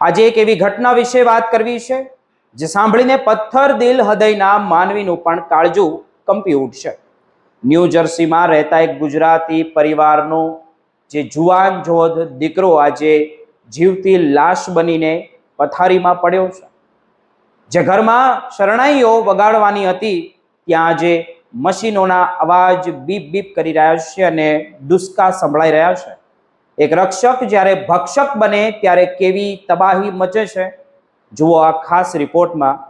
આજે એક એવી ઘટના વિશે વાત કરવી છે જે સાંભળીને પથ્થર દિલ હૃદયના માનવીનું પણ કાળજું કંપી ઉઠશે। ન્યૂ જર્સીમાં રહેતા એક ગુજરાતી પરિવારનો જે જુવાન જોધ દીકરો આજે જીવતી લાશ બનીને પથારીમાં પડ્યો છે। જે ઘરમાં શરણાઈઓ વગાડવાની હતી ત્યાં આજે મશીનોના અવાજ બીપ બીપ કરી રહ્યા છે અને ડુસકા સંભળાઈ રહ્યા છે। એક રક્ષક જ્યારે ભક્ષક બને ત્યારે કેવી તબાહી મચે છે જુઓ આ ખાસ રિપોર્ટમાં।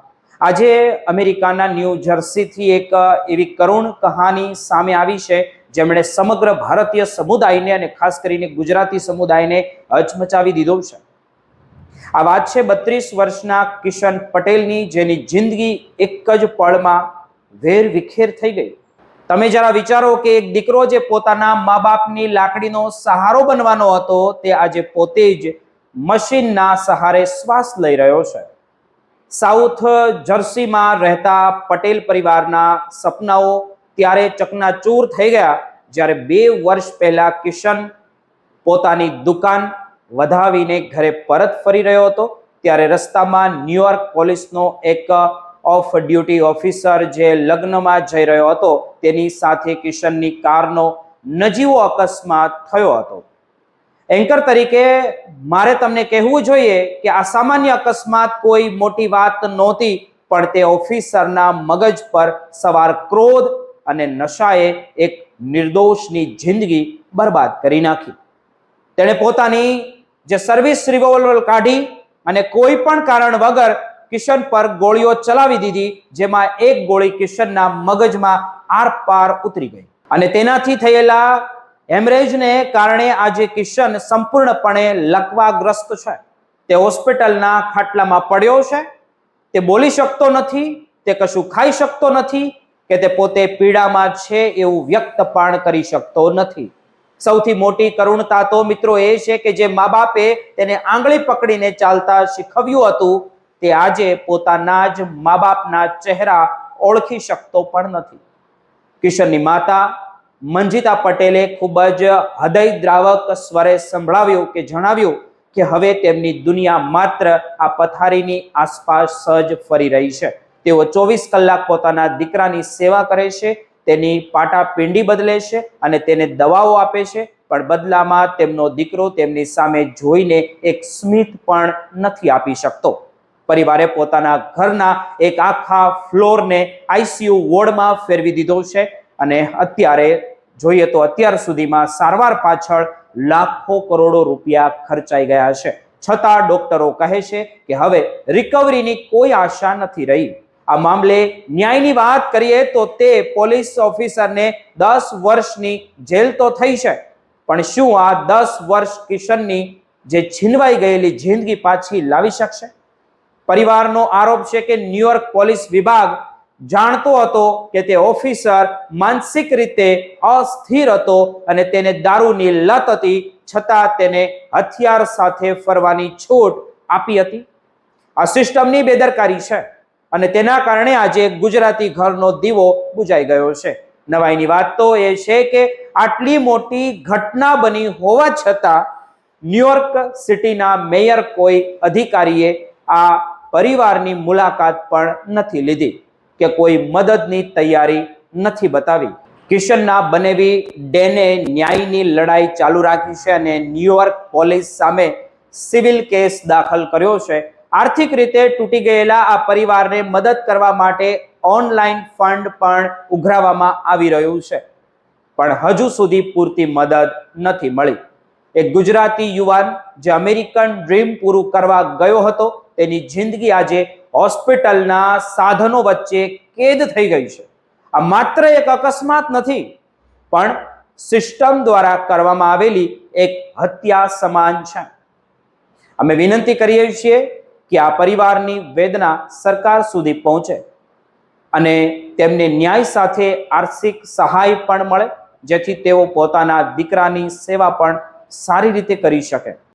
આજે અમેરિકાના ન્યૂ જર્સીથી એક એવી કરુણ કહાની સામે આવી છે જેમણે સમગ્ર ભારતીય સમુદાયને અને ખાસ કરીને ગુજરાતી સમુદાયને હચમચાવી દીધો છે। આ વાત છે 32 વર્ષના કિશન પટેલની, જેની જિંદગી એક જ પળમાં વેર વિખેર થઈ ગઈ। તમે જરા વિચારો કે એક દીકરો જે પોતાના મા બાપની લાકડીનો સહારો બનવાનો હતો તે આજે પોતે જ મશીનના સહારે શ્વાસ લઈ રહ્યો છે। સાઉથ જર્સીમાં રહેતા પટેલ પરિવારના સપનાઓ ત્યારે ચકનાચૂર થઈ ગયા જ્યારે 2 વર્ષ પહેલા કિશન પોતાની દુકાન વધાવીને ઘરે પરત ફરી રહ્યો હતો ત્યારે રસ્તામાં ન્યુયોર્ક પોલીસનો એક ઓફ ડ્યુટી ઓફિસર જે લગ્નમાં જઈ રહ્યો હતો તેની સાથે કિશનની કારનો નજીવો અકસ્માત થયો હતો। એન્કર તરીકે મારે તમને કહેવું જોઈએ કે આ સામાન્ય અકસ્માત કોઈ મોટી વાત નહોતી, પણ તે ઓફિસરના મગજ પર સવાર ક્રોધ અને નશાએ એક નિર્દોષની જિંદગી બરબાદ કરી નાખી। તેણે પોતાની જે સર્વિસ રિવોલ્વર કાઢી અને કોઈ પણ કારણ વગર કિશન પર ગોળીઓ ચલાવી દીધી, જેમાં એક ગોળી કિશનના મગજમાં આરપાર ઉતરી ગઈ અને તેનાથી થયેલા હેમરેજને કારણે આજે કિશન સંપૂર્ણપણે લકવાગ્રસ્ત છે। તે હોસ્પિટલના ખાટલામાં પડ્યો છે। તે બોલી શકતો નથી, તે કશું ખાઈ શકતો નથી કે તે પોતે પીડામાં છે એવું વ્યક્ત પણ કરી શકતો નથી। સૌથી મોટી કરુણતા તો મિત્રો એ છે કે જે મા બાપે તેને આંગળી પકડીને ચાલતા શીખવ્યું હતું તે આજે પોતાના જ મા બાપના ચહેરા ઓળખી શકતો પણ નથી। કિશનની માતા મંજિતા પટેલે ખૂબ જ હૃદયદ્રાવક સ્વરે સંભળાવ્યું કે જણાવ્યું કે હવે તેમની દુનિયા માત્ર આ પથારીની આસપાસ જ ફરી રહી છે। તેઓ 24 કલાક પોતાના દીકરાની સેવા કરે છે, તેની પાટાપિંડી બદલે છે અને તેને દવાઓ આપે છે, પણ બદલામાં તેમનો દીકરો તેમની સામે જોઈને એક સ્મિત પણ નથી આપી શકતો। પરિવારે પોતાના ઘરના એક આખા ફ્લોરને આઈસીયુ વોર્ડમાં ફેરવી દીધો છે અને અત્યારે જોઈએ તો અત્યાર સુધીમાં સારવાર પાછળ લાખો કરોડો રૂપિયા ખર્ચાઈ ગયા છે, છતાં ડોક્ટરો કહે છે કે હવે રિકવરીની કોઈ આશા નથી રહી। આ મામલે ન્યાયની વાત કરીએ તો તે પોલીસ ઓફિસરને 10 વર્ષની જેલ તો થઈ છે, પણ શું આ 10 વર્ષ કિશનની જે છીનવાઈ ગયેલી જિંદગી પાછી લાવી શકશે? પરિવારનો આરોપ છે કે ન્યુયોર્ક પોલીસ વિભાગ જાણતો હતો કે તે ઓફિસર માનસિક રીતે અસ્થિર હતો અને તેને દારૂની લત હતી, છતાં તેને હથિયાર સાથે ફરવાની છૂટ આપી હતી। આ સિસ્ટમની બેદરકારી છે અને તેના કારણે આજે ગુજરાતી ઘરનો દીવો બુઝાઈ ગયો છે। નવાઈની વાત તો એ છે કે આટલી મોટી ઘટના બની હોવા છતાં ન્યુયોર્ક સિટીના મેયર કોઈ અધિકારીએ આ પરિવારની મુલાકાત પણ નથી લીધી કે કોઈ મદદની તૈયારી નથી બતાવી। કિશનના બનેવી ડેને ન્યાયની લડાઈ ચાલુ રાખી છે અને ન્યુયોર્ક પોલીસ સામે સિવિલ કેસ દાખલ કર્યો છે। આર્થિક રીતે તૂટી ગયેલા આ પરિવારને મદદ કરવા માટે ઓનલાઈન ફંડ પણ ઉઘરાવવામાં આવી રહ્યું છે, પણ હજુ સુધી પૂરતી મદદ નથી મળી। એક ગુજરાતી યુવાન જે અમેરિકન ડ્રીમ પૂરું કરવા ગયો હતો તેની જિંદગી આજે હોસ્પિટલના સાધનો વચ્ચે કેદ થઈ ગઈ છે। આ માત્ર એક અકસ્માત નથી, પણ સિસ્ટમ દ્વારા કરવામાં આવેલી એક હત્યા સમાન છે। અમે વિનંતી કરીએ છીએ કે આ પરિવારની વેદના સરકાર સુધી પહોંચે અને તેમને ન્યાય સાથે આર્થિક સહાય પણ મળે, જેથી તેઓ પોતાના દીકરાની સેવા પણ સારી રીતે કરી શકે।